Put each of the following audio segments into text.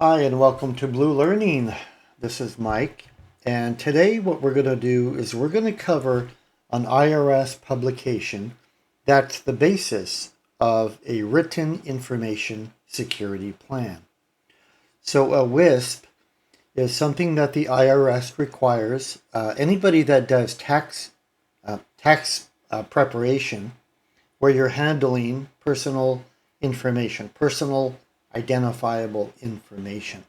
Hi, and welcome to Blue Learning. This is Mike, and today what we're going to do is we're going to cover an IRS publication that's the basis of a written information security plan. So a WISP is something that the IRS requires anybody that does tax preparation, where you're handling personal information, personal identifiable information.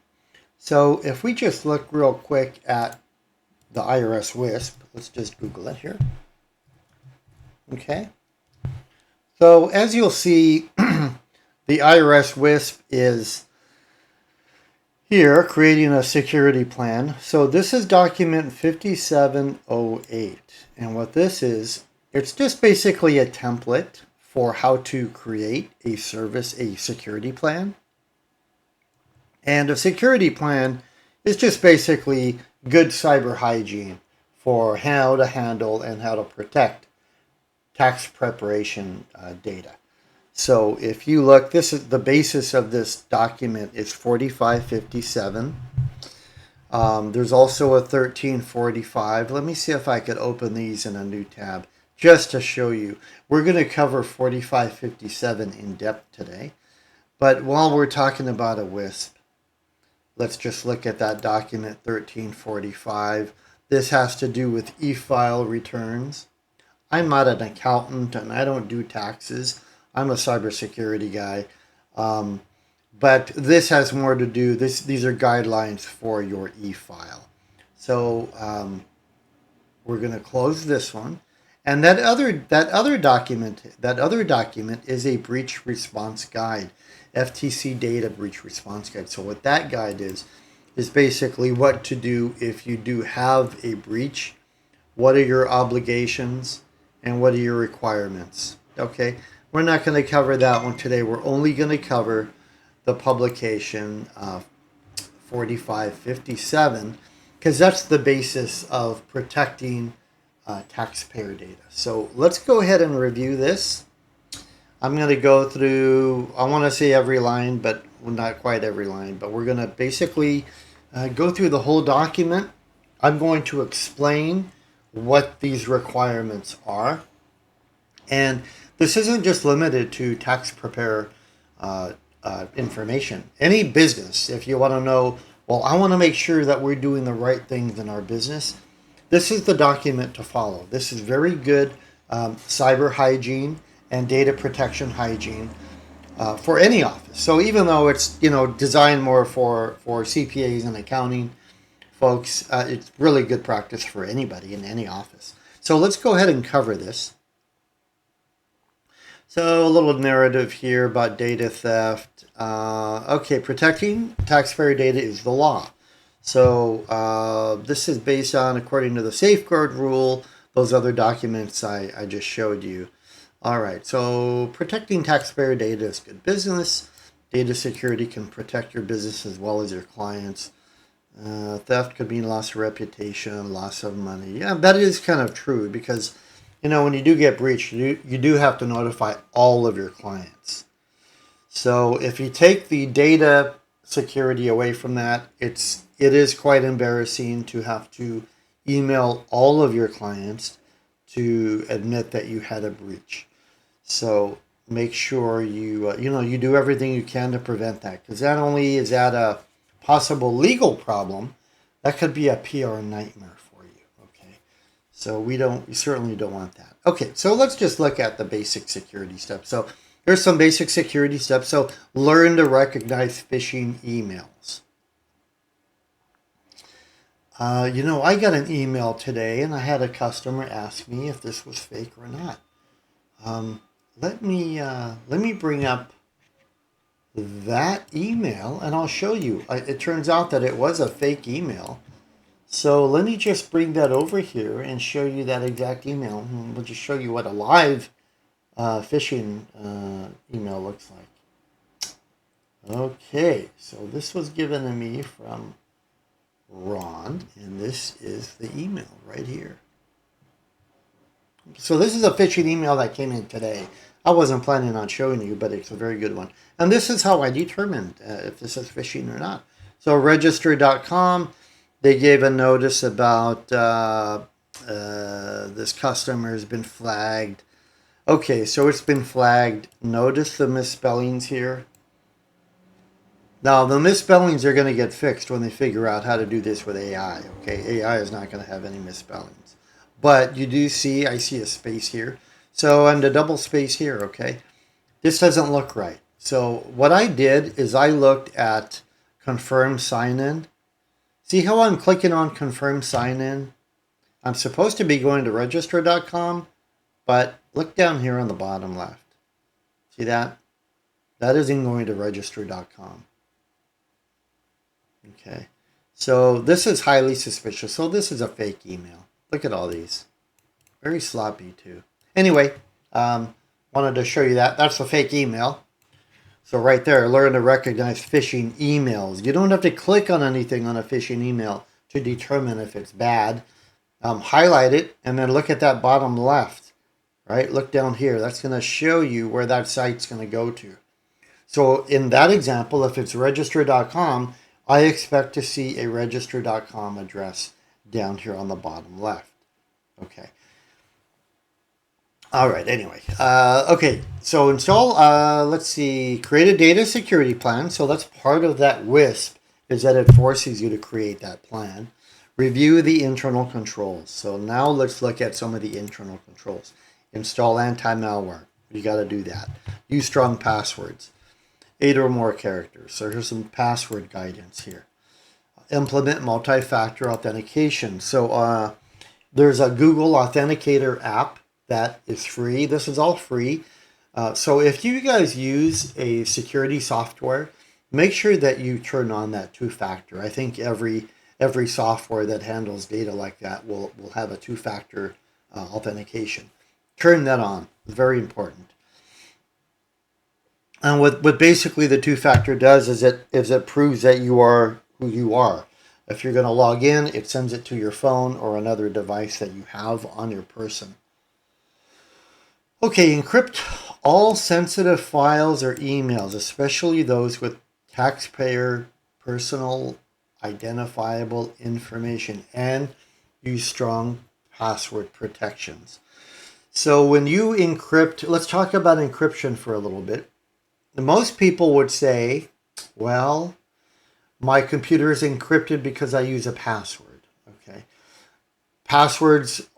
So if we just look real quick at the IRS WISP, let's just Google it here. Okay. So as you'll see, the IRS WISP is here creating a security plan. So this is document 5708. And what this is, it's just basically a template for how to create a security plan. And a security plan is just basically good cyber hygiene for how to handle and how to protect tax preparation data. So if you look, this is the basis of this document is 4557. There's also a 1345. Let me see if I could open these in a new tab just to show you. We're going to cover 4557 in depth today. But while we're talking about a WISP, let's just look at that document 1345. This has to do with e-file returns. I'm not an accountant and I don't do taxes. I'm a cybersecurity guy. But this has more to do, these are guidelines for your e-file. So we're going to close this one. And that other document is a breach response guide. FTC data breach response guide. So what that guide is basically what to do if you do have a breach, what are your obligations, and what are your requirements. Okay, we're not going to cover that one today. We're only going to cover the publication 4557 because that's the basis of protecting taxpayer data. So let's go ahead and review this. I'm going to go through, I want to say every line, but not quite every line, but we're going to basically go through the whole document. I'm going to explain what these requirements are. And this isn't just limited to tax preparer information. Any business, if you want to know, well, I want to make sure that we're doing the right things in our business, this is the document to follow. This is very good cyber hygiene and data protection hygiene for any office. So even though it's designed more for CPAs and accounting folks, it's really good practice for anybody in any office. So let's go ahead and cover this. So a little narrative here about data theft. Okay, protecting taxpayer data is the law. So this is based on, according to the Safeguards Rule, those other documents I just showed you. All right, so protecting taxpayer data is good business. Data security can protect your business as well as your clients. Theft could mean loss of reputation, loss of money. Yeah, that is kind of true because, when you do get breached, you do have to notify all of your clients. So if you take the data security away from that, it is quite embarrassing to have to email all of your clients to admit that you had a breach. So make sure you you do everything you can to prevent that, because not only is that a possible legal problem, that could be a PR nightmare for you. Okay, so we certainly don't want that. Okay, so let's just look at the basic security steps. So here's some basic security steps. So learn to recognize phishing emails. I got an email today and I had a customer ask me if this was fake or not. Let me bring up that email and I'll show you. It turns out that it was a fake email. So let me just bring that over here and show you that exact email. We'll just show you what a live phishing email looks like. Okay, so this was given to me from Ron, and this is the email right here. So this is a phishing email that came in today. I wasn't planning on showing you, but it's a very good one. And this is how I determined if this is phishing or not. So register.com, they gave a notice about this customer has been flagged. Okay, so it's been flagged. Notice the misspellings here. Now, the misspellings are going to get fixed when they figure out how to do this with AI. Okay, AI is not going to have any misspellings. But you do see, I see a space here. So, and a double space here, okay? This doesn't look right. So, what I did is I looked at confirm sign in. See how I'm clicking on confirm sign in? I'm supposed to be going to register.com, but look down here on the bottom left. See that? That isn't going to register.com. Okay, so this is highly suspicious. So this is a fake email. Look at all these. Very sloppy too. Anyway, wanted to show you that. That's a fake email. So right there, learn to recognize phishing emails. You don't have to click on anything on a phishing email to determine if it's bad. Highlight it and then look at that bottom left. Right? Look down here. That's going to show you where that site's going to go to. So in that example, if it's register.com, I expect to see a register.com address down here on the bottom left. Okay. All right, anyway. Okay, so install, let's see, create a data security plan. So that's part of that WISP, is that it forces you to create that plan. Review the internal controls. So now let's look at some of the internal controls. Install anti-malware. You got to do that. Use strong passwords. 8 or more characters. So here's some password guidance here. Implement multi-factor authentication. So there's a Google Authenticator app that is free. This is all free. So if you guys use a security software, make sure that you turn on that two-factor. I think every software that handles data like that will have a two-factor authentication. Turn that on. It's very important. And what basically the two-factor does is it proves that you are who you are. If you're going to log in, it sends it to your phone or another device that you have on your person. Okay, encrypt all sensitive files or emails, especially those with taxpayer personal identifiable information, and use strong password protections. So when you encrypt, let's talk about encryption for a little bit. Most people would say, well, my computer is encrypted because I use a password. Okay. Passwords,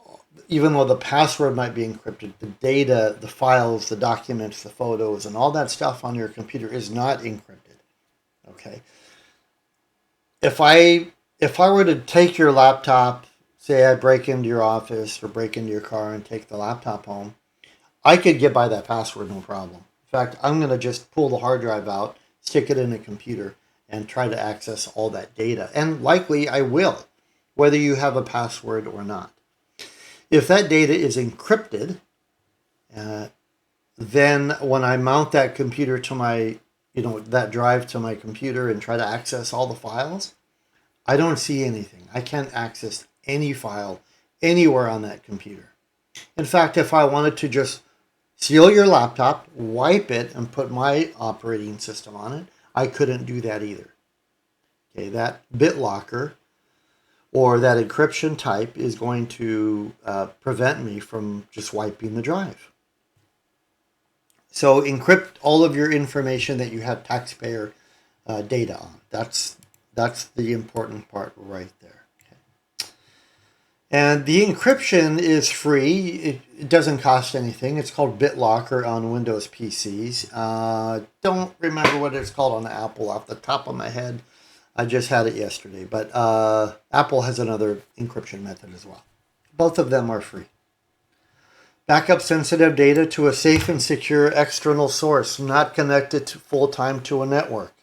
even though the password might be encrypted, the data, the files, the documents, the photos, and all that stuff on your computer is not encrypted. Okay. If I were to take your laptop, say I break into your office or break into your car and take the laptop home, I could get by that password no problem. In fact, I'm going to just pull the hard drive out, stick it in a computer, and try to access all that data. And likely I will, whether you have a password or not. If that data is encrypted, then when I mount that computer to my, that drive to my computer and try to access all the files, I don't see anything. I can't access any file anywhere on that computer. In fact, if I wanted to just seal your laptop, wipe it, and put my operating system on it, I couldn't do that either. Okay, that BitLocker or that encryption type is going to prevent me from just wiping the drive. So encrypt all of your information that you have taxpayer data on. That's the important part right there. And the encryption is free. It doesn't cost anything. It's called BitLocker on Windows PCs. Don't remember what it's called on Apple off the top of my head. I just had it yesterday. But Apple has another encryption method as well. Both of them are free. Backup sensitive data to a safe and secure external source, not connected full-time to a network.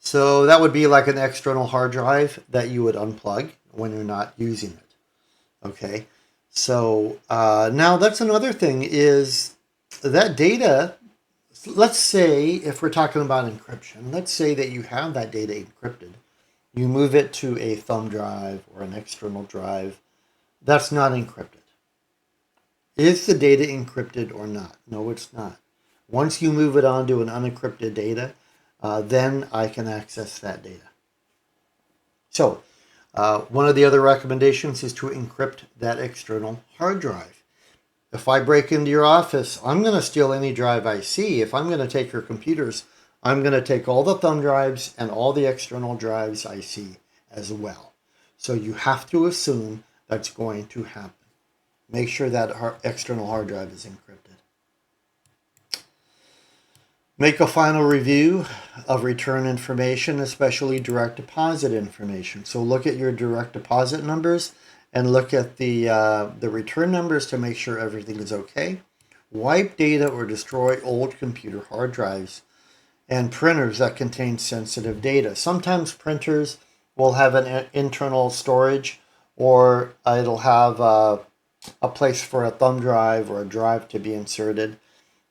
So that would be like an external hard drive that you would unplug when you're not using it. Okay, so now that's another thing is that data, let's say if we're talking about encryption, let's say that you have that data encrypted. You move it to a thumb drive or an external drive. That's not encrypted. Is the data encrypted or not? No, it's not. Once you move it onto an unencrypted data, then I can access that data. So one of the other recommendations is to encrypt that external hard drive. If I break into your office, I'm going to steal any drive I see. If I'm going to take your computers, I'm going to take all the thumb drives and all the external drives I see as well. So you have to assume that's going to happen. Make sure that external hard drive is encrypted. Make a final review of return information, especially direct deposit information. So look at your direct deposit numbers and look at the return numbers to make sure everything is okay. Wipe data or destroy old computer hard drives and printers that contain sensitive data. Sometimes printers will have an internal storage, or it'll have a place for a thumb drive or a drive to be inserted.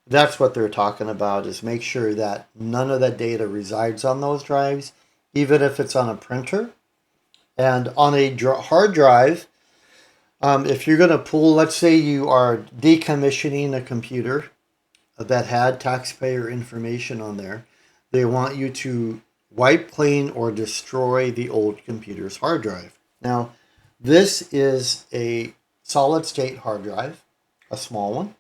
That's what they're talking about, is make sure that none of that data resides on those drives, even if it's on a printer. And on a hard drive, if you're going to pull, let's say you are decommissioning a computer that had taxpayer information on there, they want you to wipe clean or destroy the old computer's hard drive. Now, this is a solid state hard drive, a small one,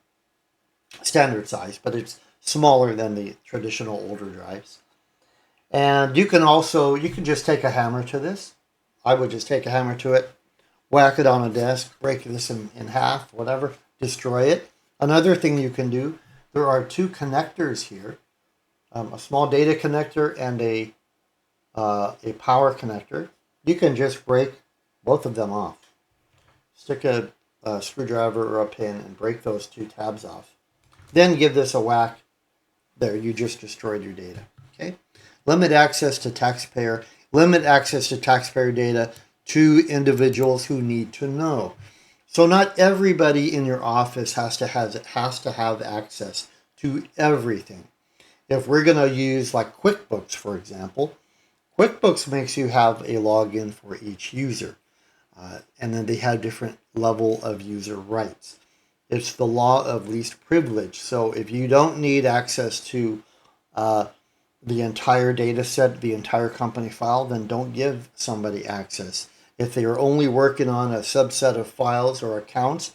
standard size, but it's smaller than the traditional older drives. And you can just take a hammer to this. I would just take a hammer to it, whack it on a desk, break this in half, whatever, destroy it. Another thing you can do, there are two connectors here, a small data connector and a power connector. You can just break both of them off. Stick a screwdriver or a pin and break those two tabs off. Then give this a whack. There, you just destroyed your data. Okay. Limit access to taxpayer data to individuals who need to know. So not everybody in your office has to have access to everything. If we're going to use like QuickBooks, for example, QuickBooks makes you have a login for each user. And then they have different level of user rights. It's the law of least privilege. So if you don't need access to the entire data set, the entire company file, then don't give somebody access. If they are only working on a subset of files or accounts,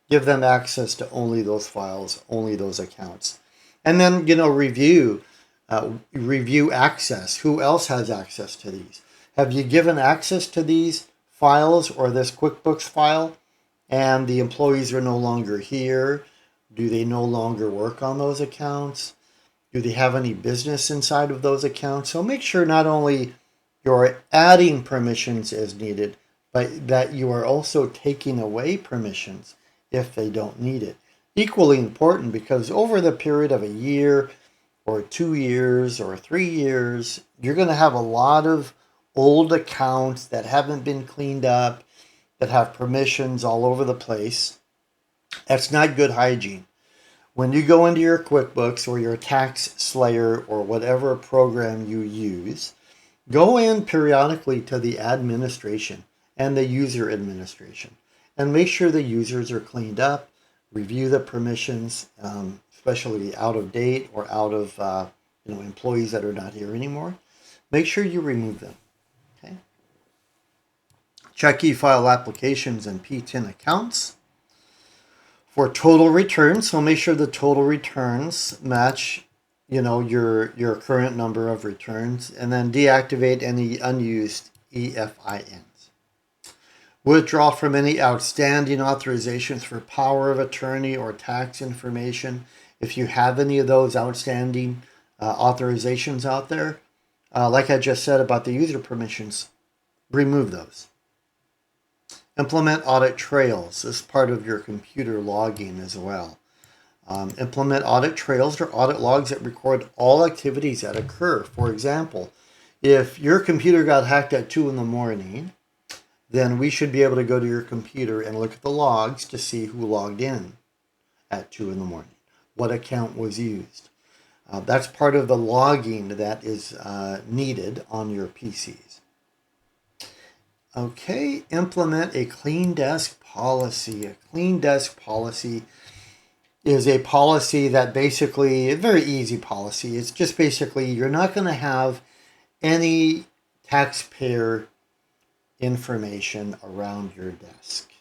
give them access to only those files, only those accounts. And then, review access. Who else has access to these? Have you given access to these files or this QuickBooks file, and the employees are no longer here? Do they no longer work on those accounts? Do they have any business inside of those accounts? So make sure not only you're adding permissions as needed, but that you are also taking away permissions if they don't need it. Equally important, because over the period of a year or 2 years or 3 years, you're going to have a lot of old accounts that haven't been cleaned up, that have permissions all over the place. That's not good hygiene. When you go into your QuickBooks or your Tax Slayer or whatever program you use, go in periodically to the administration and the user administration and make sure the users are cleaned up. Review the permissions, especially out of date or out of employees that are not here anymore. Make sure you remove them. Okay. Check e-file applications and PTIN accounts for total returns. So make sure the total returns match, your current number of returns, and then deactivate any unused EFINs. Withdraw from any outstanding authorizations for power of attorney or tax information. If you have any of those outstanding authorizations out there, like I just said about the user permissions, remove those. Implement audit trails as part of your computer logging as well. Implement audit trails or audit logs that record all activities that occur. For example, if your computer got hacked at 2 in the morning, then we should be able to go to your computer and look at the logs to see who logged in at 2 in the morning, what account was used. That's part of the logging that is needed on your PCs. Okay, implement a clean desk policy. A clean desk policy is a policy that basically, a very easy policy. It's just basically you're not going to have any taxpayer information around your desk.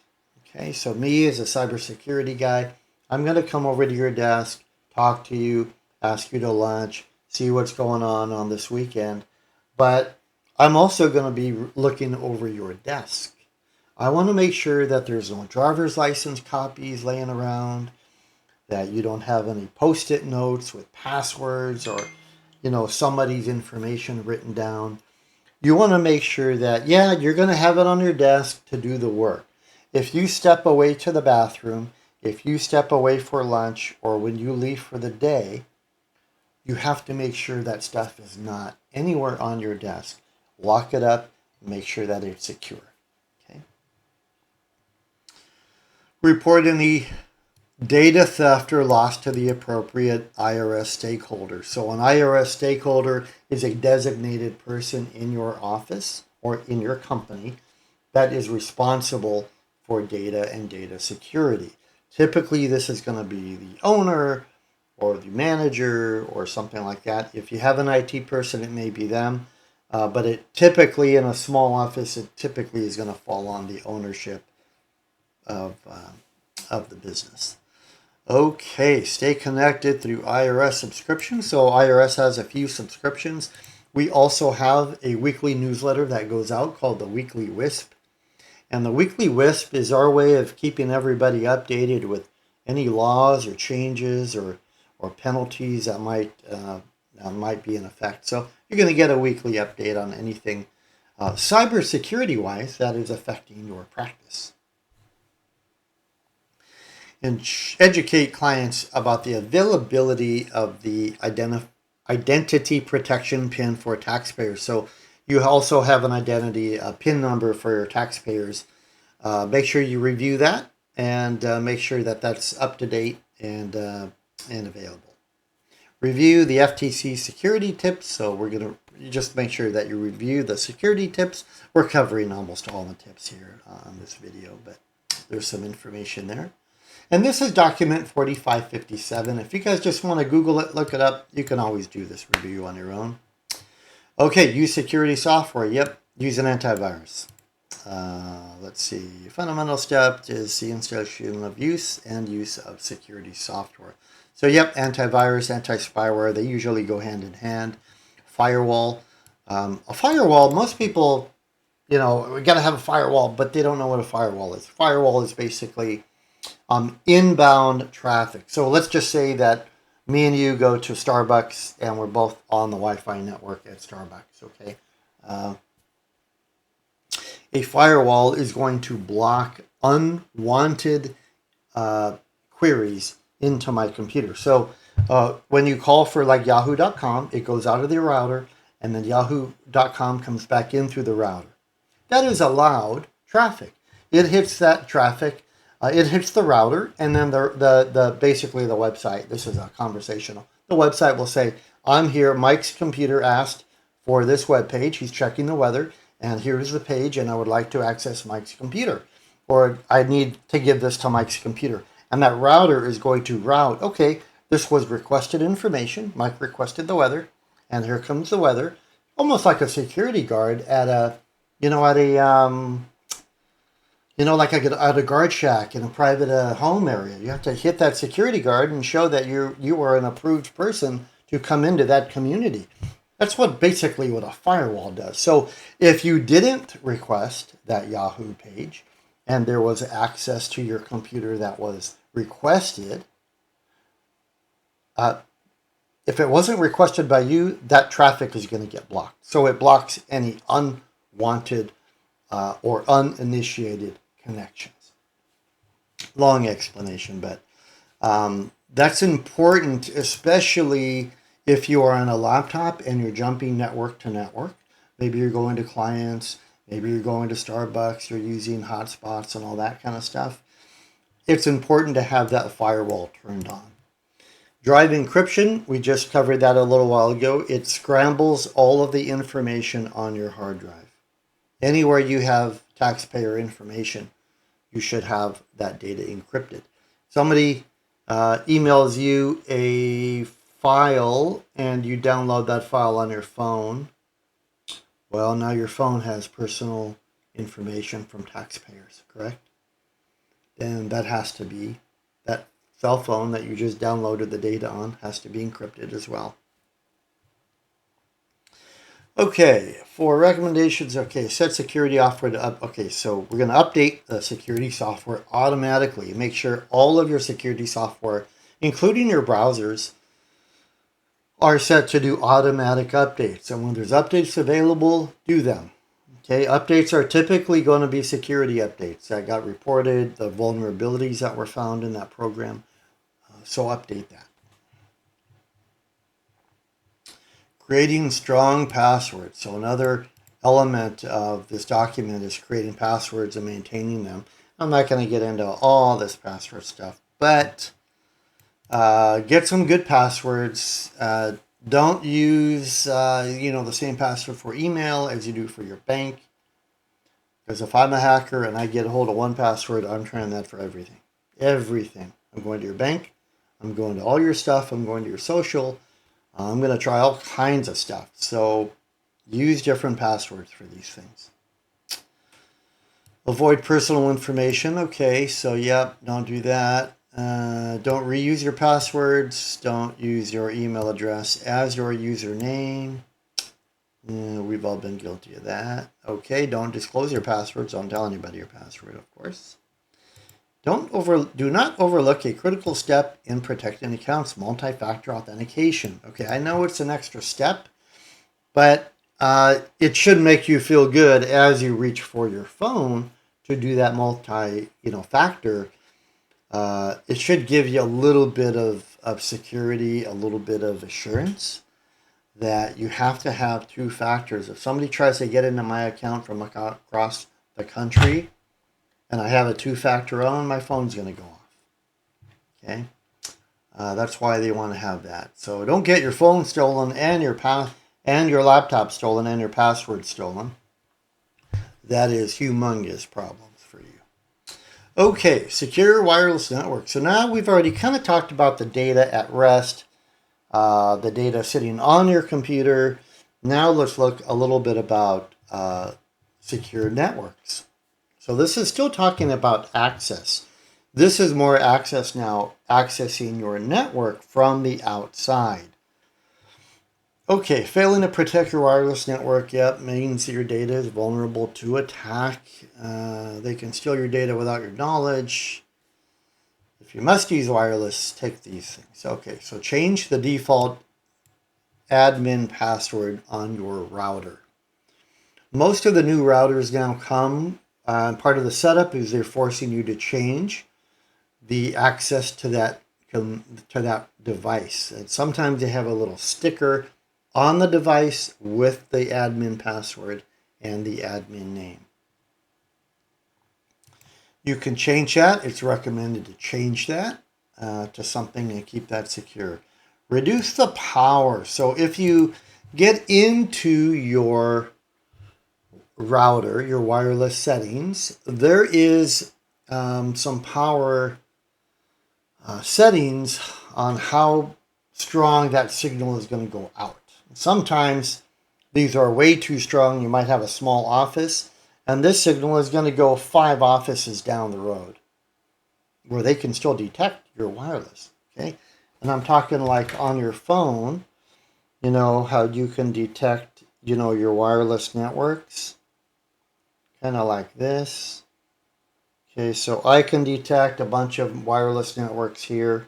Okay, so me as a cybersecurity guy, I'm going to come over to your desk, talk to you, ask you to lunch, see what's going on this weekend. But I'm also going to be looking over your desk. I want to make sure that there's no driver's license copies laying around, that you don't have any post-it notes with passwords or, somebody's information written down. You want to make sure that, yeah, you're going to have it on your desk to do the work. If you step away to the bathroom, if you step away for lunch, or when you leave for the day, you have to make sure that stuff is not anywhere on your desk. Lock it up, make sure that it's secure. Okay. Report any data theft or loss to the appropriate IRS stakeholder. So an IRS stakeholder is a designated person in your office or in your company that is responsible for data and data security. Typically, this is going to be the owner or the manager or something like that. If you have an IT person, it may be them. But it typically, in a small office, it typically is going to fall on the ownership of the business. Okay, stay connected through IRS subscriptions. So IRS has a few subscriptions. We also have a weekly newsletter that goes out called the Weekly WISP. And the Weekly WISP is our way of keeping everybody updated with any laws or changes or penalties that might be in effect. So you're going to get a weekly update on anything cybersecurity-wise that is affecting your practice. And educate clients about the availability of the identity protection PIN for taxpayers. So you also have an identity PIN number for your taxpayers. Make sure you review that and make sure that that's up to date and available. Review the FTC security tips. So we're going to just make sure that you review the security tips. We're covering almost all the tips here on this video, but there's some information there. And this is document 4557. If you guys just want to Google it, look it up, you can always do this review on your own. Okay, use security software. Yep, use an antivirus. Let's see. Fundamental step is the installation of use and use of security software. So yep, antivirus, anti-spyware, they usually go hand in hand. Firewall. A firewall, most people, we got to have a firewall, but they don't know what a firewall is. Firewall is basically inbound traffic. So let's just say that me and you go to Starbucks and we're both on the Wi-Fi network at Starbucks, okay? A firewall is going to block unwanted queries into my computer. So when you call for like yahoo.com, it goes out of the router and then yahoo.com comes back in through the router. That is allowed traffic. It hits that traffic. It hits the router, and then the basically the website. This is a conversational. The website will say, "I'm here. Mike's computer asked for this web page. He's checking the weather, and here's the page, and I would like to access Mike's computer, or I need to give this to Mike's computer." And that router is going to route. Okay, this was requested information. Mike requested the weather, and here comes the weather. Almost like a security guard at a like at a guard shack in a private home area. You have to hit that security guard and show that you are an approved person to come into that community. That's basically what a firewall does. So if you didn't request that Yahoo page and there was access to your computer that was requested, if it wasn't requested by you, that traffic is going to get blocked. So it blocks any unwanted or uninitiated connections. Long explanation, but that's important, especially if you are on a laptop and you're jumping network to network. Maybe you're going to clients, maybe you're going to Starbucks, you're using hotspots and all that kind of stuff. It's important to have that firewall turned on. Drive encryption, we just covered that a little while ago. It scrambles all of the information on your hard drive. Anywhere you have taxpayer information, you should have that data encrypted. Somebody emails you a file and you download that file on your phone, well, now your phone has personal information from taxpayers, correct? Then that has to be, that cell phone that you just downloaded the data on has to be encrypted as well. Okay, for recommendations, okay, set security software to up. Okay, so we're going to update the security software automatically. Make sure all of your security software, including your browsers, are set to do automatic updates. And when there's updates available, do them. Okay, updates are typically going to be security updates that got reported, the vulnerabilities that were found in that program. So update that. Creating strong passwords. So another element of this document is creating passwords and maintaining them. I'm not going to get into all this password stuff, but get some good passwords. Don't use the same password for email as you do for your bank. Because if I'm a hacker and I get a hold of one password, I'm trying that for everything. Everything. I'm going to your bank. I'm going to all your stuff. I'm going to your social. I'm going to try all kinds of stuff. So use different passwords for these things. Avoid personal information. Okay, so yep, don't do that. Don't reuse your passwords. Don't use your email address as your username. We've all been guilty of that. Okay, don't disclose your passwords. Don't tell anybody your password, of course. Do not overlook a critical step in protecting accounts, multi-factor authentication. Okay, I know it's an extra step, but it should make you feel good as you reach for your phone to do that factor. It should give you a little bit of security, a little bit of assurance that you have to have two factors. If somebody tries to get into my account from across the country, and I have a two-factor on, my phone's going to go off. Okay, that's why they want to have that. So don't get your phone stolen and your laptop stolen and your password stolen. That is humongous problems for you. Okay, secure wireless network. So now we've already kind of talked about the data at rest, the data sitting on your computer. Now let's look a little bit about secure networks. So this is still talking about access. This is more access now, accessing your network from the outside. Okay, failing to protect your wireless network, means that your data is vulnerable to attack. They can steal your data without your knowledge. If you must use wireless, take these things. Okay, so change the default admin password on your router. Most of the new routers now come, part of the setup is they're forcing you to change the access to that device. And sometimes they have a little sticker on the device with the admin password and the admin name. You can change that. It's recommended to change that to something and keep that secure. Reduce the power. So if you get into your router, your wireless settings, there is some power settings on how strong that signal is going to go out. Sometimes these are way too strong. You might have a small office, and this signal is going to go 5 offices down the road where they can still detect your wireless. Okay, and I'm talking like on your phone, how you can detect, your wireless networks. Kind of like this. Okay, so I can detect a bunch of wireless networks here.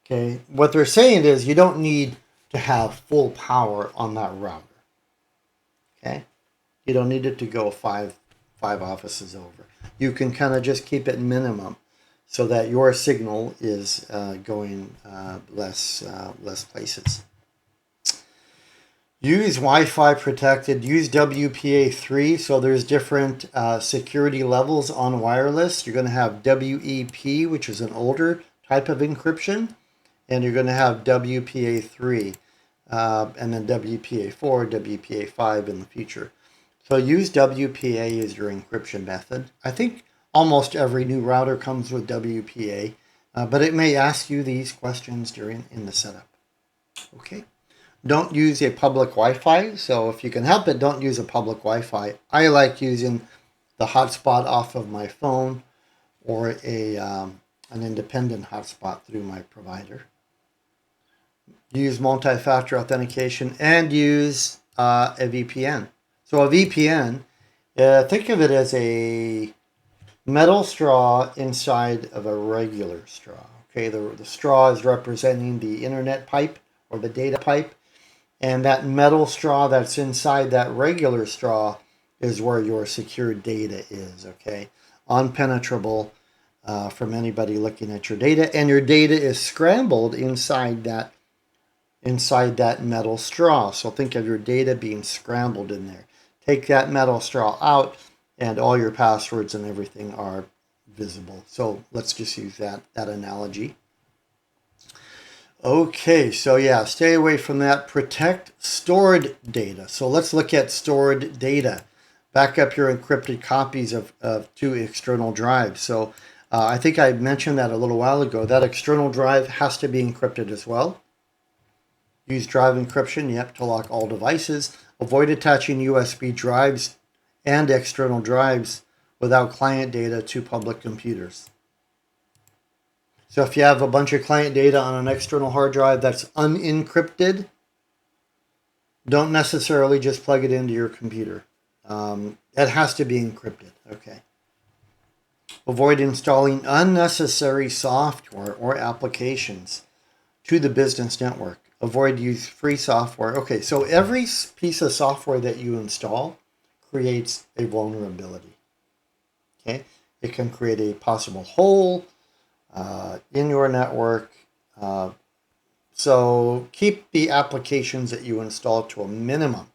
Okay, what they're saying is you don't need to have full power on that router. Okay, you don't need it to go five offices over. You can kind of just keep it minimum so that your signal is going less places. Use Wi-Fi protected, use WPA3. So there's different security levels on wireless. You're going to have WEP, which is an older type of encryption, and you're going to have WPA3, and then WPA4, WPA5 in the future. So use WPA as your encryption method. I think Almost every new router comes with WPA, but it may ask you these questions in the setup. Okay. Don't use a public Wi-Fi. So if you can help it, don't use a public Wi-Fi. I like using the hotspot off of my phone or an independent hotspot through my provider. Use multi-factor authentication and use a VPN. So a VPN, think of it as a metal straw inside of a regular straw. Okay, the straw is representing the internet pipe or the data pipe, and that metal straw that's inside that regular straw is where your secure data is. Okay, unpenetrable from anybody looking at your data, and your data is scrambled inside that metal straw. So think of your data being scrambled in there. Take that metal straw out, and all your passwords and everything are visible. So let's just use that analogy. Okay, so yeah, stay away from that. Protect stored data. So let's look at stored data. Back up your encrypted copies of two external drives. So I think I mentioned that a little while ago. That external drive has to be encrypted as well. Use drive encryption, yep, to lock all devices. Avoid attaching USB drives and external drives without client data to public computers. So if you have a bunch of client data on an external hard drive that's unencrypted, don't necessarily just plug it into your computer. It has to be encrypted, okay? Avoid installing unnecessary software or applications to the business network. Avoid use free software. Okay, so every piece of software that you install creates a vulnerability. Okay, it can create a possible hole in your network. So keep the applications that you install to a minimum.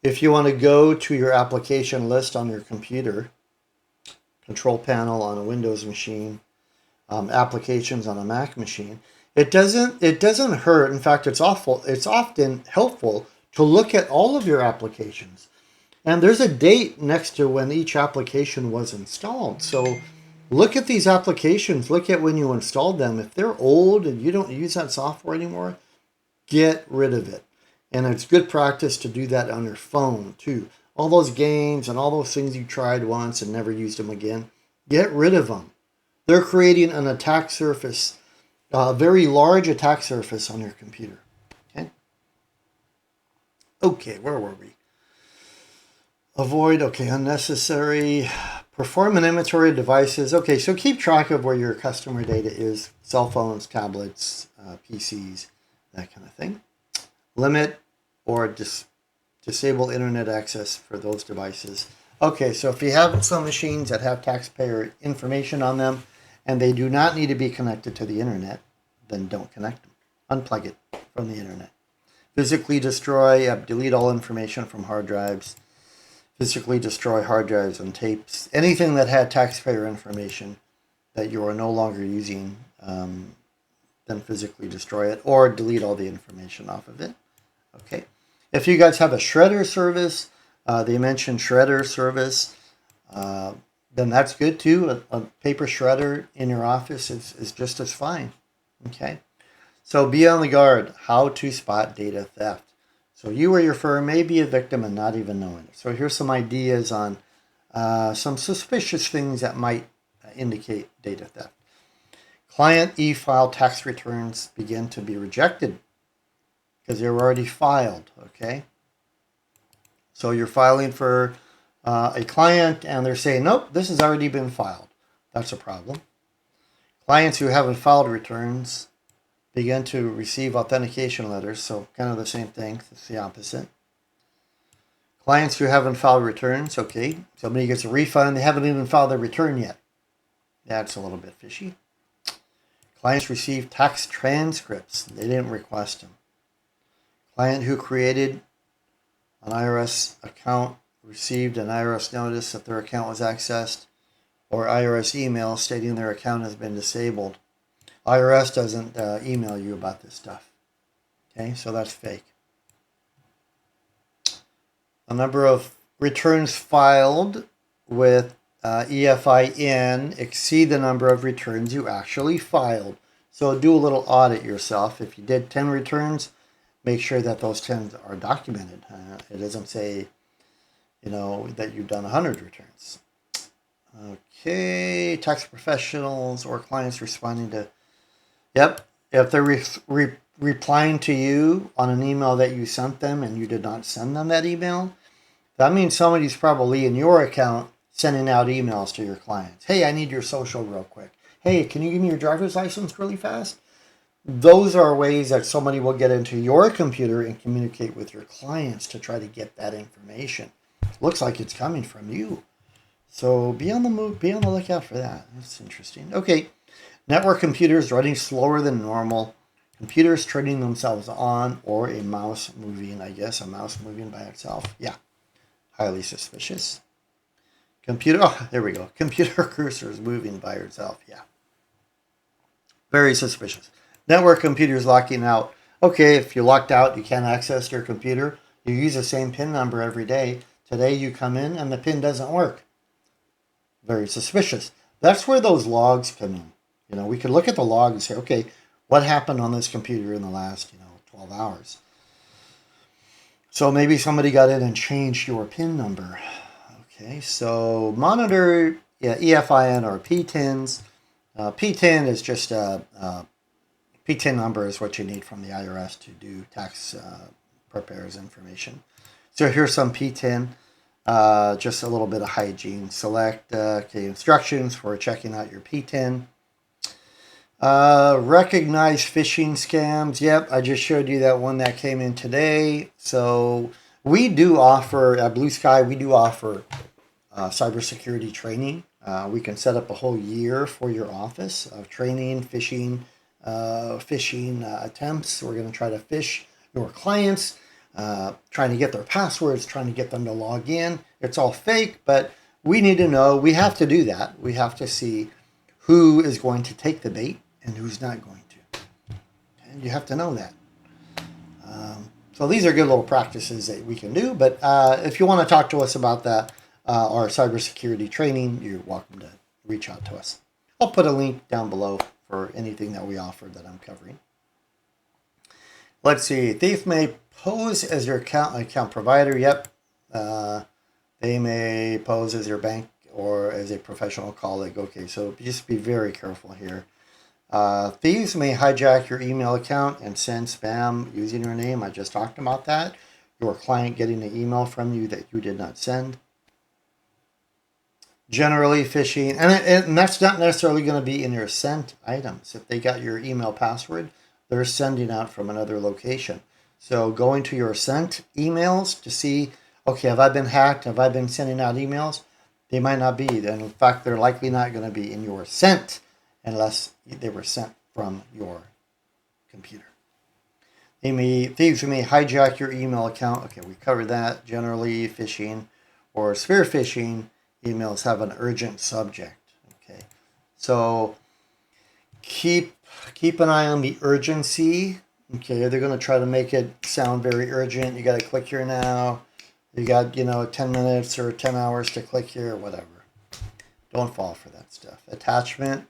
If you want to go to your application list on your computer, control panel on a Windows machine, applications on a Mac machine, it doesn't hurt. In fact, it's often helpful to look at all of your applications. And there's a date next to when each application was installed. So look at these applications. Look at when you installed them. If they're old and you don't use that software anymore, get rid of it. And it's good practice to do that on your phone too. All those games and all those things you tried once and never used them again, get rid of them. They're creating an attack surface, a very large attack surface on your computer. Okay, where were we? Avoid, unnecessary. Perform an inventory of devices. Okay, so keep track of where your customer data is. Cell phones, tablets, PCs, that kind of thing. Limit or disable internet access for those devices. Okay, so if you have some machines that have taxpayer information on them and they do not need to be connected to the internet, then don't connect them. Unplug it from the internet. Physically destroy, delete all information from hard drives. Physically destroy hard drives and tapes. Anything that had taxpayer information that you are no longer using, then physically destroy it or delete all the information off of it. Okay. If you guys have a shredder service, they mentioned shredder service, then that's good too. A paper shredder in your office is just as fine. Okay. So be on the guard. How to spot data theft. So you or your firm may be a victim and not even knowing it. So here's some ideas on some suspicious things that might indicate data theft. Client e-file tax returns begin to be rejected because they were already filed, okay? So you're filing for a client and they're saying, nope, this has already been filed. That's a problem. Clients who haven't filed returns begin to receive authentication letters, so kind of the same thing, it's the opposite. Clients who haven't filed returns, okay, somebody gets a refund, they haven't even filed their return yet. That's a little bit fishy. Clients receive tax transcripts, they didn't request them. Client who created an IRS account received an IRS notice that their account was accessed or IRS email stating their account has been disabled. IRS doesn't email you about this stuff. Okay, so that's fake. A number of returns filed with EFIN exceed the number of returns you actually filed. So do a little audit yourself. If you did 10 returns, make sure that those 10 are documented. It doesn't say, that you've done 100 returns. Okay, tax professionals or clients responding to, yep, if they're replying to you on an email that you sent them and you did not send them that email, that means somebody's probably in your account sending out emails to your clients. Hey, I need your social real quick. Hey, can you give me your driver's license really fast? Those are ways that somebody will get into your computer and communicate with your clients to try to get that information. Looks like it's coming from you. So be on the move, be on the lookout for that. That's interesting. Okay, network computers running slower than normal. Computers turning themselves on, or a mouse moving, a mouse moving by itself. Yeah, highly suspicious. There we go. Computer cursors moving by itself. Yeah. Very suspicious. Network computers locking out. Okay, if you're locked out, you can't access your computer. You use the same PIN number every day. Today you come in and the PIN doesn't work. Very suspicious. That's where those logs come in. We could look at the log and say, okay, what happened on this computer in the last, 12 hours? So maybe somebody got in and changed your PIN number. Okay, so monitor EFIN or PTINs. PTIN is just PTIN number is what you need from the IRS to do tax preparers information. So here's some PTIN, just a little bit of hygiene. Select instructions for checking out your PTIN. Recognize phishing scams. Yep, I just showed you that one that came in today. So we do offer, at Blue Sky, we do offer cybersecurity training. We can set up a whole year for your office of training, phishing attempts. We're going to try to phish your clients, trying to get their passwords, trying to get them to log in. It's all fake, but we need to know. We have to do that. We have to see who is going to take the bait and who's not going to. And you have to know that. So these are good little practices that we can do. But if you want to talk to us about that, our cybersecurity training, you're welcome to reach out to us. I'll put a link down below for anything that we offer that I'm covering. Let's see. Thief may pose as your account provider. Yep. They may pose as your bank or as a professional colleague. Okay, so just be very careful here. Thieves may hijack your email account and send spam using your name. I just talked about that. Your client getting an email from you that you did not send. Generally phishing, and that's not necessarily going to be in your sent items. If they got your email password, they're sending out from another location. So going to your sent emails to see, okay, have I been hacked? Have I been sending out emails? They might not be. And in fact, they're likely not going to be in your sent unless they were sent from your computer. Thieves may hijack your email account. Okay, we covered that. Generally phishing or spear phishing. Emails have an urgent subject. Okay, so keep an eye on the urgency. Okay, they're going to try to make it sound very urgent. You got to click here now. You got 10 minutes or 10 hours to click here or whatever. Don't fall for that stuff. Attachment.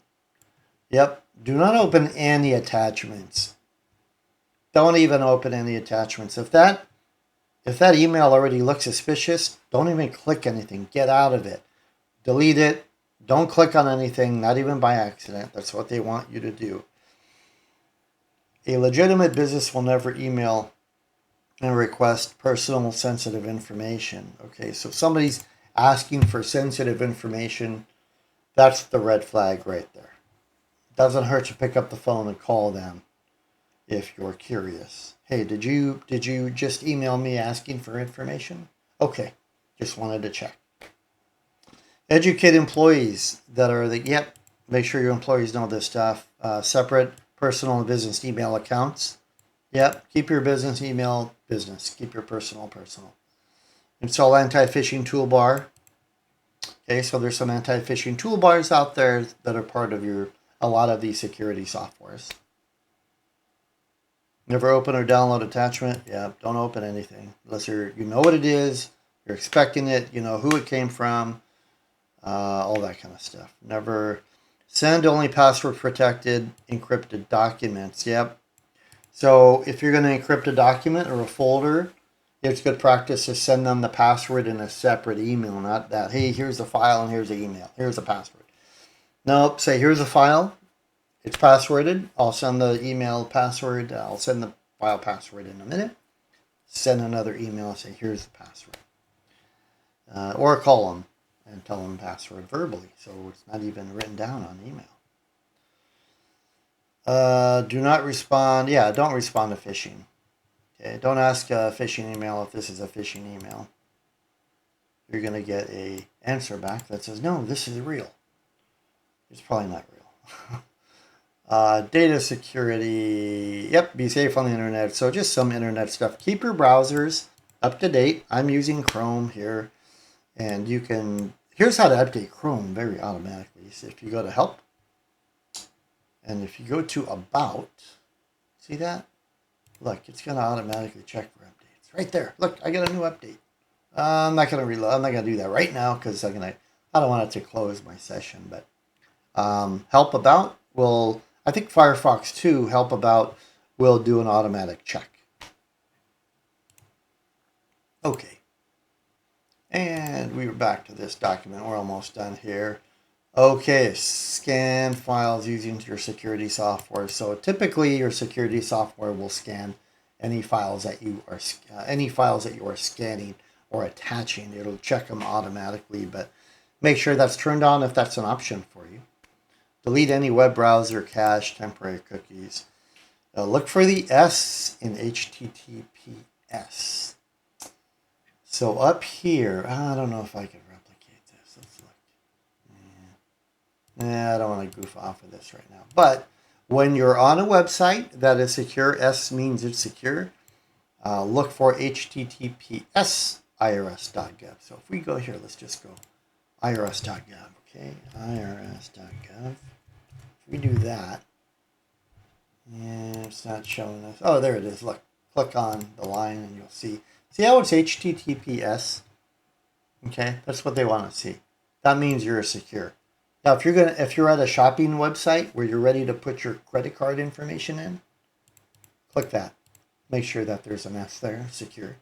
Yep. Do not open any attachments. Don't even open any attachments. If that email already looks suspicious, don't even click anything. Get out of it. Delete it. Don't click on anything, not even by accident. That's what they want you to do. A legitimate business will never email and request personal sensitive information. Okay, so if somebody's asking for sensitive information, that's the red flag right there. Doesn't hurt to pick up the phone and call them if you're curious. Hey, did you just email me asking for information? Okay, just wanted to check. Educate employees that are make sure your employees know this stuff. Separate personal and business email accounts. Yep, keep your business email business. Keep your personal. Install anti-phishing toolbar. Okay, so there's some anti-phishing toolbars out there that are part of a lot of these security softwares. Never open or download attachment. Yeah, don't open anything unless you know what it is, you're expecting it, you know who it came from. all that kind of stuff. Never send only password protected encrypted documents. Yep. So if you're going to encrypt a document or a folder, it's good practice to send them the password in a separate email, not that, hey, here's a file and here's an email. Here's a password. Nope, say here's a file. It's passworded. I'll send the email password. I'll send the file password in a minute. Send another email and say here's the password. Or call them and tell them password verbally, so it's not even written down on email. Do not respond. Yeah, don't respond to phishing. Okay, don't ask a phishing email if this is a phishing email. You're going to get a answer back that says, no, this is real. It's probably not real. Data security. Yep, be safe on the internet. So just some internet stuff. Keep your browsers up to date. I'm using Chrome here. And you can, here's how to update Chrome very automatically. So if you go to help, and if you go to about, see that? Look, it's going to automatically check for updates. Right there. Look, I got a new update. I'm not going to reload. I'm not going to do that right now because I don't want it to close my session. But help about will, I think Firefox 2 help about will do an automatic check. Okay. And we were back to this document. We're almost done here. Okay, scan files using your security software. So typically your security software will scan any files that you are scanning or attaching. It'll check them automatically, but make sure that's turned on if that's an option for you. Delete any web browser cache, temporary cookies. Look for the S in HTTPS. So up here, I don't know if I can replicate this. Let's look. I don't want to goof off of this right now. But when you're on a website that is secure, S means it's secure. Look for HTTPS IRS.gov. So if we go here, let's just go IRS.gov. Okay, IRS.gov. If we do that, and it's not showing us. Oh, there it is. Look, click on the line and you'll see. See how it's HTTPS? Okay, that's what they want to see. That means you're secure. Now, if you're at a shopping website where you're ready to put your credit card information in, click that. Make sure that there's an S there, secure.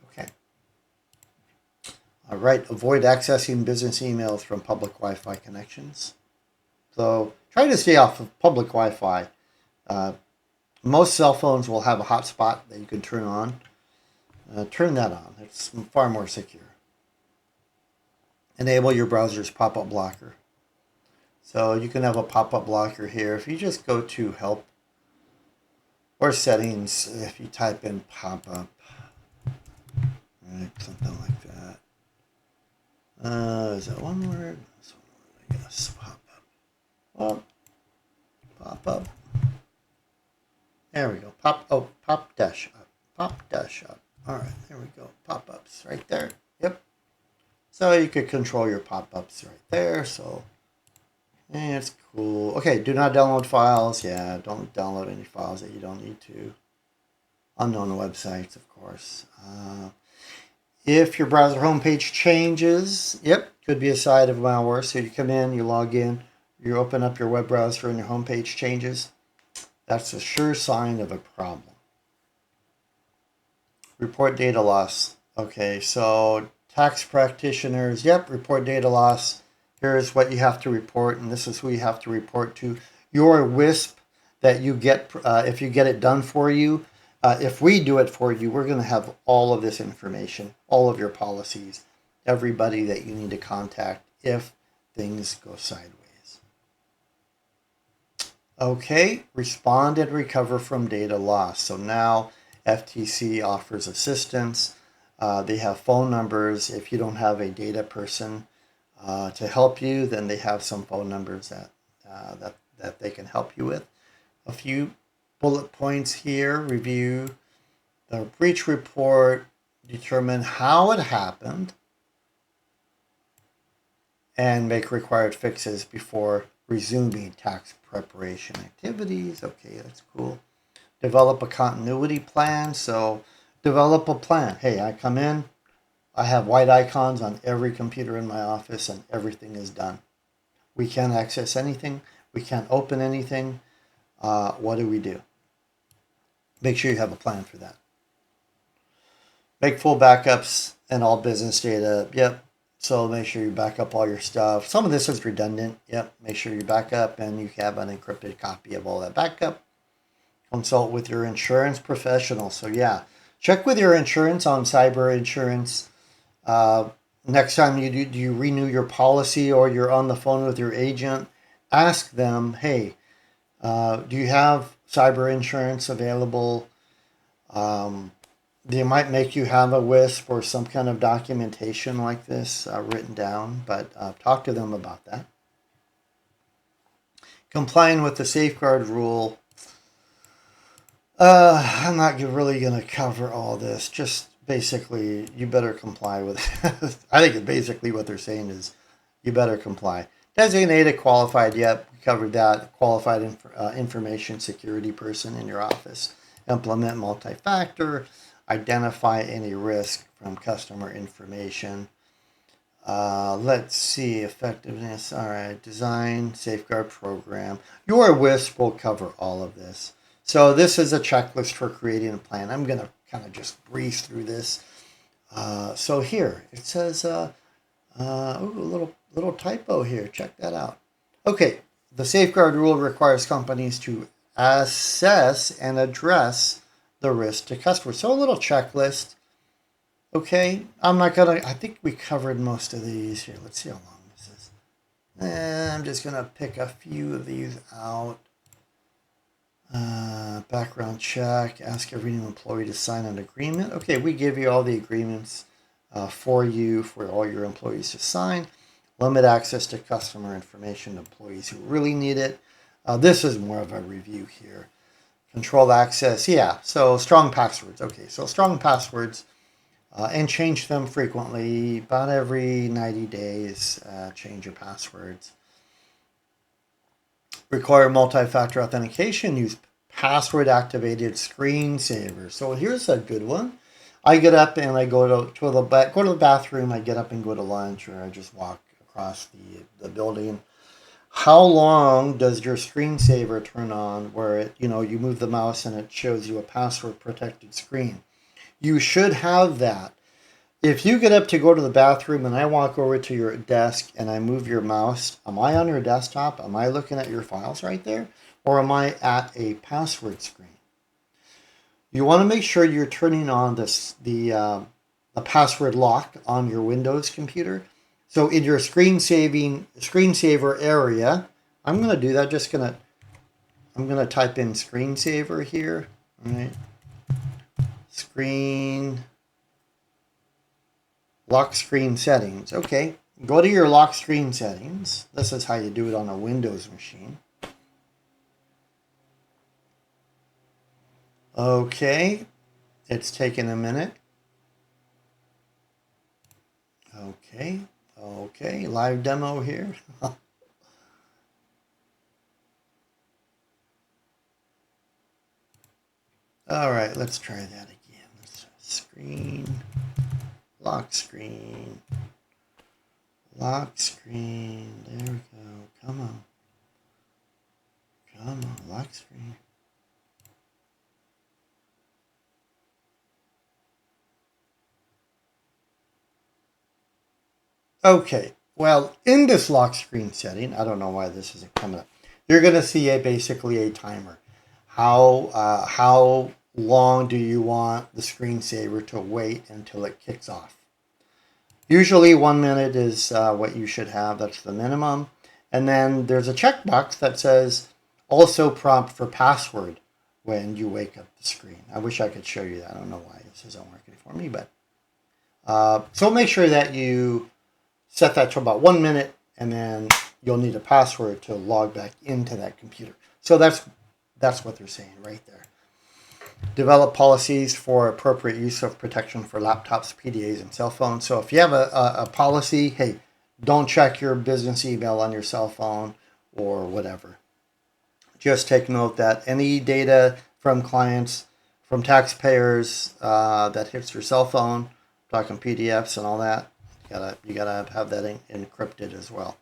Okay. All right, avoid accessing business emails from public Wi-Fi connections. So try to stay off of public Wi-Fi. Most cell phones will have a hotspot that you can turn on. Turn that on. It's far more secure. Enable your browser's pop-up blocker. So you can have a pop-up blocker here. If you just go to help or settings, if you type in pop-up, right, something like that. Is that one word? That's one word, I guess. Pop-up. Well, pop-up. There we go. Pop dash up. Pop dash up. All right, there we go. Pop-ups right there. Yep. So you could control your pop-ups right there. So it's cool. Okay, do not download files. Yeah, don't download any files that you don't need to. Unknown websites, of course. If your browser homepage changes, yep, could be a side of malware. So you come in, you log in, you open up your web browser and your homepage changes. That's a sure sign of a problem. Report data loss. Okay, so tax practitioners, yep, report data loss. Here's what you have to report, and this is who you have to report to. Your WISP that you get, if you get it done for you, if we do it for you, we're going to have all of this information, all of your policies, everybody that you need to contact if things go sideways. Okay, respond and recover from data loss. So now FTC offers assistance. They have phone numbers. If you don't have a data person to help you, then they have some phone numbers that they can help you with. A few bullet points here. Review the breach report, determine how it happened, and make required fixes before resuming tax preparation activities. Okay, that's cool. Develop a continuity plan. So develop a plan. Hey, I come in, I have white icons on every computer in my office and everything is done. We can't access anything. We can't open anything. What do we do? Make sure you have a plan for that. Make full backups and all business data. Yep. So make sure you back up all your stuff. Some of this is redundant. Yep. Make sure you back up and you have an encrypted copy of all that backup. Consult with your insurance professional. So yeah, check with your insurance on cyber insurance. Next time do you renew your policy or you're on the phone with your agent, ask them, hey, do you have cyber insurance available? They might make you have a WISP or some kind of documentation like this written down, but talk to them about that. Complying with the safeguard rule. I'm not really going to cover all this. Just basically, you better comply with it. I think basically what they're saying is you better comply. Designated qualified, yep, we covered that. Qualified information security person in your office. Implement multi-factor. Identify any risk from customer information. Let's see, effectiveness. All right, design, safeguard program. Your WISP will cover all of this. So this is a checklist for creating a plan. I'm going to kind of just breeze through this. So here, it says, a little typo here. Check that out. Okay, the safeguard rule requires companies to assess and address the risk to customers. So a little checklist. Okay, I'm not going to, I think we covered most of these here. Let's see how long this is. I'm just going to pick a few of these out. Background check, ask every new employee to sign an agreement. Okay, we give you all the agreements for all your employees to sign. Limit access to customer information to employees who really need it. This is more of a review here. Control access, yeah, so strong passwords. Okay, so strong passwords and change them frequently, about every 90 days, change your passwords. Require multi-factor authentication, use password-activated screensaver. So here's a good one. I get up and I go to the bathroom, I get up and go to lunch, or I just walk across the building. How long does your screensaver turn on where it, you move the mouse and it shows you a password protected screen? You should have that. If you get up to go to the bathroom and I walk over to your desk and I move your mouse, am I on your desktop? Am I looking at your files right there? Or am I at a password screen? You want to make sure you're turning on the password lock on your Windows computer. So in your screensaver area, I'm going to do that. I'm going to type in screensaver here. All right. Lock screen settings. Okay. Go to your lock screen settings. This is how you do it on a Windows machine. Okay. It's taken a minute. Okay. Okay, live demo here. All right, let's try that again. Let's lock screen. There we go. Come on, lock screen. Okay, well, in this lock screen setting, I don't know why this isn't coming up. You're going to see basically a timer. How long do you want the screensaver to wait until it kicks off? Usually 1 minute is what you should have. That's the minimum. And then there's a checkbox that says also prompt for password when you wake up the screen. I wish I could show you that. I don't know why this isn't working for me, but so make sure that you set that to about 1 minute, and then you'll need a password to log back into that computer. So that's what they're saying right there. Develop policies for appropriate use of protection for laptops, PDAs, and cell phones. So if you have a policy, hey, don't check your business email on your cell phone or whatever. Just take note that any data from clients, from taxpayers that hits your cell phone, talking PDFs and all that. You gotta have that encrypted as well.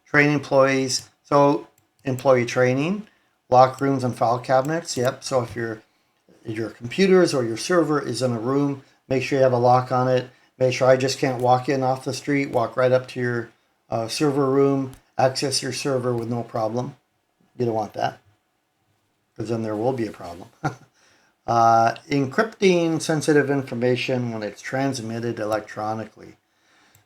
Train employees. So employee training, lock rooms and file cabinets. Yep. So if your computers or your server is in a room, make sure you have a lock on it. Make sure I just can't walk in off the street, walk right up to your server room, access your server with no problem. You don't want that, because then there will be a problem. Encrypting sensitive information when it's transmitted electronically.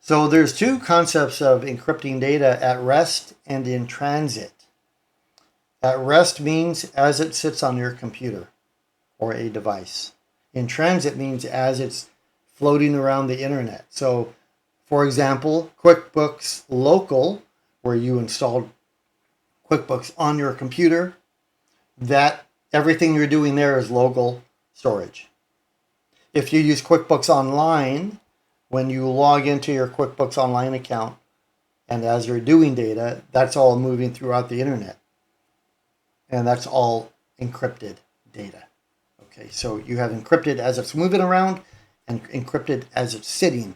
So there's two concepts of encrypting data: at rest and in transit. At rest means as it sits on your computer or a device. In transit means as it's floating around the internet. So, for example, QuickBooks Local, where you installed QuickBooks on your computer, that everything you're doing there is local storage. If you use QuickBooks Online, when you log into your QuickBooks Online account, and as you're doing data, that's all moving throughout the internet. And that's all encrypted data. Okay, so you have encrypted as it's moving around and encrypted as it's sitting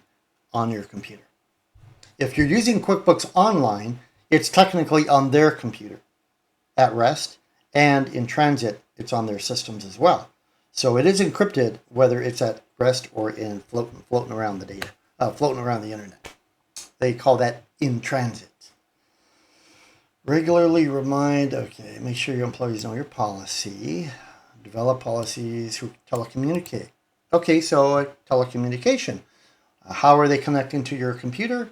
on your computer. If you're using QuickBooks Online, it's technically on their computer at rest, and in transit, it's on their systems as well. So it is encrypted whether it's at rest or in floating around the data, floating around the internet. They call that in transit. Regularly remind, okay, make sure your employees know your policy. Develop policies who telecommunicate. Okay, so telecommunication. How are they connecting to your computer?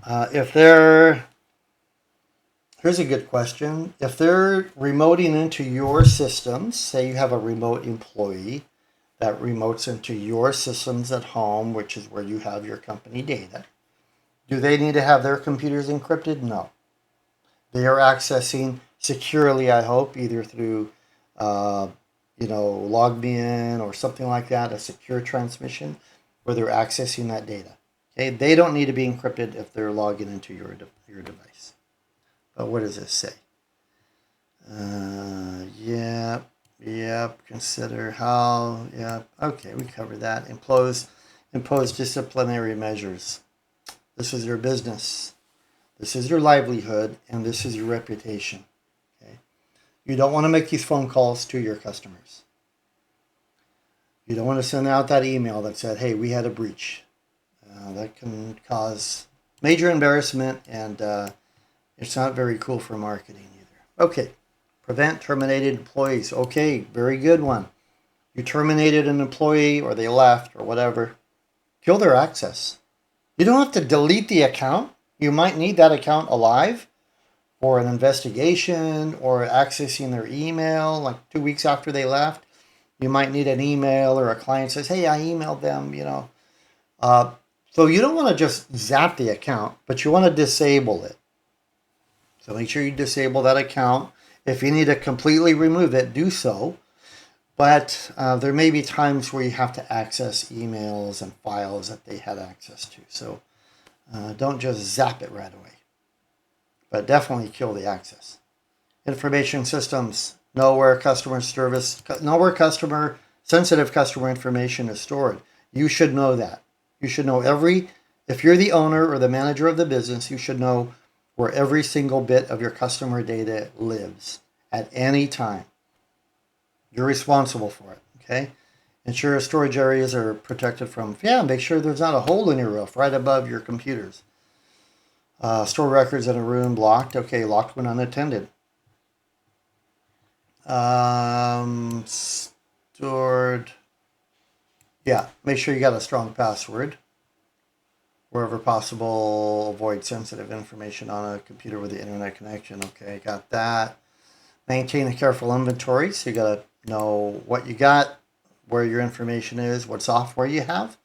Here's a good question. If they're remoting into your systems, say you have a remote employee that remotes into your systems at home, which is where you have your company data, do they need to have their computers encrypted? No. They are accessing securely, I hope, either through, log me in or something like that, a secure transmission, where they're accessing that data. Okay, they don't need to be encrypted if they're logging into your device. But what does this say? Consider how, okay, we covered that. Impose disciplinary measures. This is your business. This is your livelihood, and this is your reputation. Okay? You don't want to make these phone calls to your customers. You don't want to send out that email that said, hey, we had a breach. That can cause major embarrassment, and it's not very cool for marketing either. Okay, prevent terminated employees. Okay, very good one. You terminated an employee, or they left, or whatever. Kill their access. You don't have to delete the account. You might need that account alive for an investigation or accessing their email like 2 weeks after they left. You might need an email, or a client says, hey, I emailed them, So you don't want to just zap the account, but you want to disable it. So make sure you disable that account. If you need to completely remove it, do so. But there may be times where you have to access emails and files that they had access to. So don't just zap it right away. But definitely kill the access. Information systems. Know where sensitive customer information is stored. You should know that. You should know if you're the owner or the manager of the business, you should know where every single bit of your customer data lives at any time. You're responsible for it, okay? Ensure storage areas are protected from, make sure there's not a hole in your roof right above your computers. Store records in a room locked. Okay, locked when unattended. Stored. Make sure you got a strong password. Wherever possible, avoid sensitive information on a computer with the internet connection. Okay, got that. Maintain a careful inventory. So you got to know what you got, where your information is, what software you have.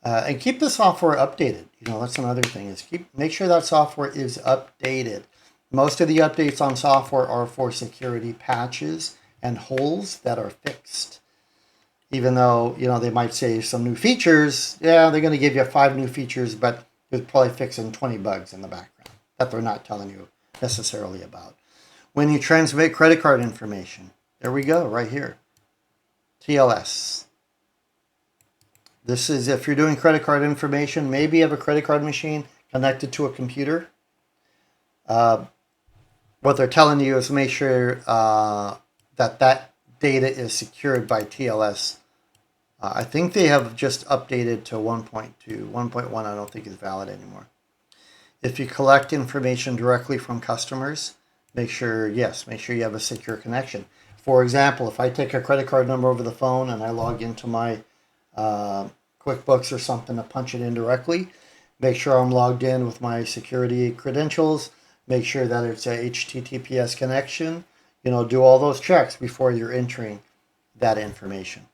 And keep the software updated. That's another thing, is make sure that software is updated. Most of the updates on software are for security patches and holes that are fixed. Even though, they might say some new features, they're going to give you 5 new features, but they're probably fixing 20 bugs in the background that they're not telling you necessarily about. When you transmit credit card information, there we go, right here. TLS. This is if you're doing credit card information, maybe you have a credit card machine connected to a computer. What they're telling you is make sure that data is secured by TLS. I think they have just updated to 1.2. 1.1 I don't think is valid anymore. If you collect information directly from customers, make sure you have a secure connection. For example, if I take a credit card number over the phone and I log into my QuickBooks or something to punch it in directly, make sure I'm logged in with my security credentials, make sure that it's a HTTPS connection, do all those checks before you're entering that information.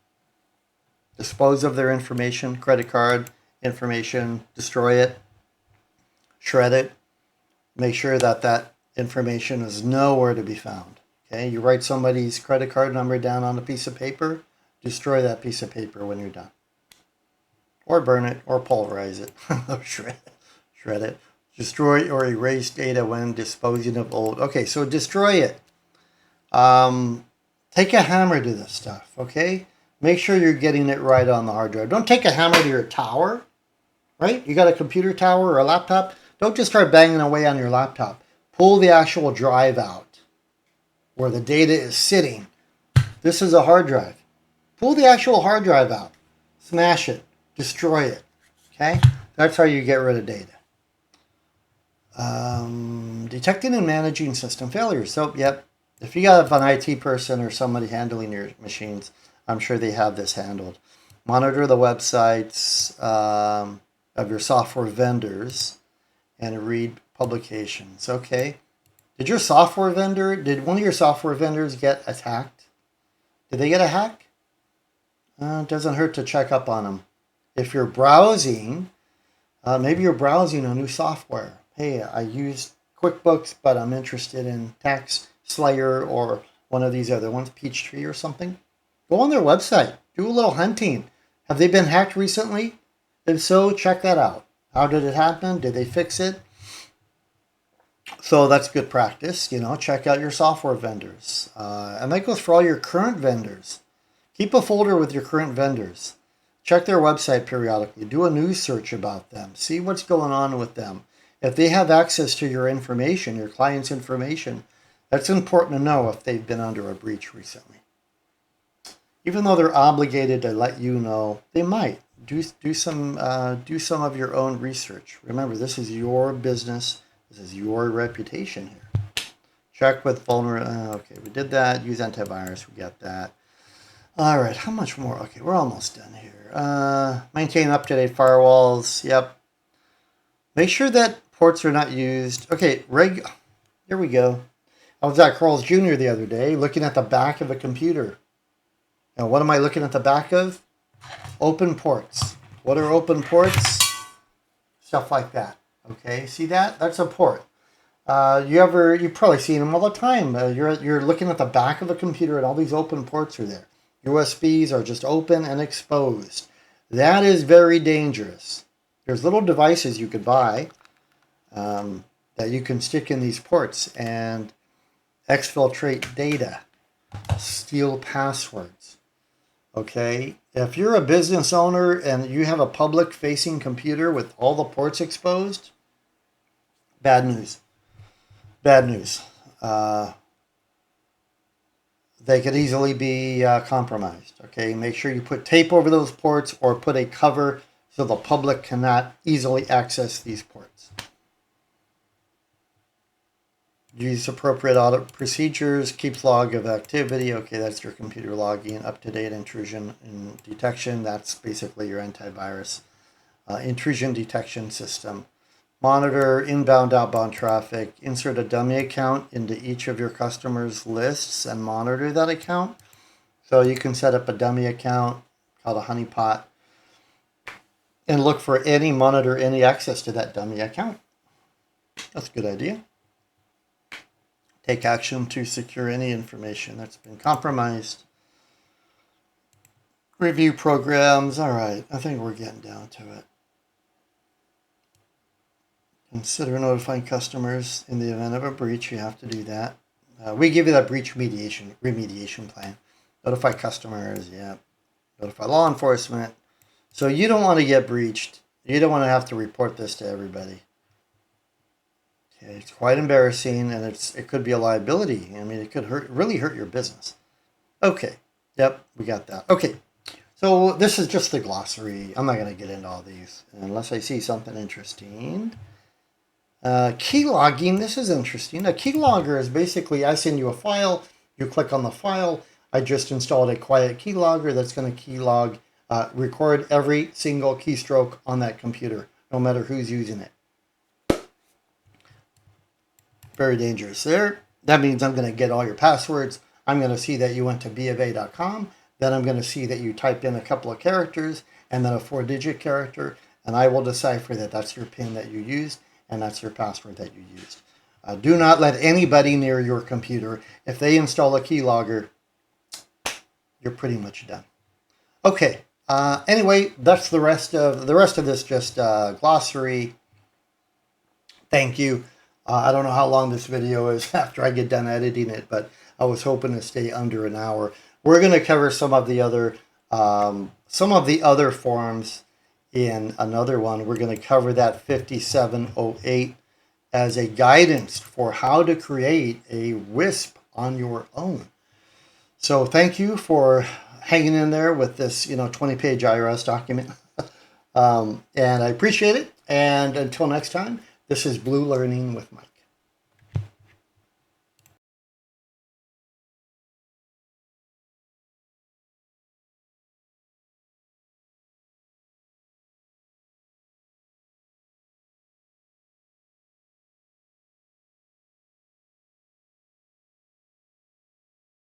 Dispose of their information, credit card information, destroy it, shred it, make sure that information is nowhere to be found. Okay, you write somebody's credit card number down on a piece of paper, destroy that piece of paper when you're done. Or burn it, or pulverize it, shred it. Destroy or erase data when disposing of old. Okay, so destroy it. Take a hammer to this stuff, okay? Make sure you're getting it right on the hard drive. Don't take a hammer to your tower, right? You got a computer tower or a laptop. Don't just start banging away on your laptop. Pull the actual drive out where the data is sitting. This is a hard drive. Pull the actual hard drive out. Smash it. Destroy it. Okay? That's how you get rid of data. Detecting and managing system failures. So, yep. If you have an IT person or somebody handling your machines, I'm sure they have this handled. Monitor the websites of your software vendors and read publications. Okay. Did one of your software vendors get attacked? Did they get a hack? It doesn't hurt to check up on them. If you're browsing, maybe you're browsing a new software. Hey, I use QuickBooks, but I'm interested in Tax Slayer or one of these other ones, Peachtree or something. Go on their website. Do a little hunting. Have they been hacked recently? If so, check that out. How did it happen? Did they fix it? So that's good practice. Check out your software vendors. And that goes for all your current vendors. Keep a folder with your current vendors. Check their website periodically. Do a news search about them. See what's going on with them. If they have access to your information, your client's information, that's important to know if they've been under a breach recently. Even though they're obligated to let you know, they might. Do some of your own research. Remember, this is your business. This is your reputation here. Check with vulnerable. Okay, we did that. Use antivirus. We got that. All right, how much more? Okay, we're almost done here. Maintain up-to-date firewalls. Yep. Make sure that ports are not used. Okay, here we go. I was at Carl's Jr. the other day looking at the back of a computer. Now, what am I looking at the back of? Open ports. What are open ports? Stuff like that. Okay, see that? That's a port. You've probably seen them all the time. You're looking at the back of a computer and all these open ports are there. USBs are just open and exposed. That is very dangerous. There's little devices you could buy that you can stick in these ports and exfiltrate data, steal passwords. Okay, if you're a business owner and you have a public-facing computer with all the ports exposed, bad news. Bad news. They could easily be compromised. Okay, make sure you put tape over those ports or put a cover so the public cannot easily access these ports. Use appropriate audit procedures, keeps log of activity. Okay, that's your computer logging, up-to-date intrusion and detection. That's basically your antivirus intrusion detection system. Monitor inbound, outbound traffic. Insert a dummy account into each of your customers' lists and monitor that account. So you can set up a dummy account called a honeypot and monitor any access to that dummy account. That's a good idea. Take action to secure any information that's been compromised. Review programs. All right, I think we're getting down to it. Consider notifying customers in the event of a breach. You have to do that. We give you that breach remediation plan. Notify customers, yeah. Notify law enforcement. So you don't want to get breached. You don't want to have to report this to everybody. Okay, it's quite embarrassing, and it could be a liability. I mean, it could really hurt your business. Okay, yep, we got that. Okay, so this is just the glossary. I'm not going to get into all these unless I see something interesting. Key logging, this is interesting. A key logger is basically, I send you a file, you click on the file. I just installed a quiet key logger that's going to key log, record every single keystroke on that computer, no matter who's using it. Very dangerous there. That means I'm going to get all your passwords. I'm going to see that you went to bofa.com. Then I'm going to see that you typed in a couple of characters and then a 4-digit character, and I will decipher that that's your PIN that you used and that's your password that you used. Do not let anybody near your computer. If they install a keylogger, you're pretty much done. Okay. Anyway, that's the rest of this. Just glossary. Thank you. I don't know how long this video is after I get done editing it, but I was hoping to stay under an hour. We're going to cover some of the other forms in another one. We're going to cover that 5708 as a guidance for how to create a WISP on your own. So thank you for hanging in there with this 20-page IRS document. And I appreciate it. And until next time, this is Blue Learning with Mike.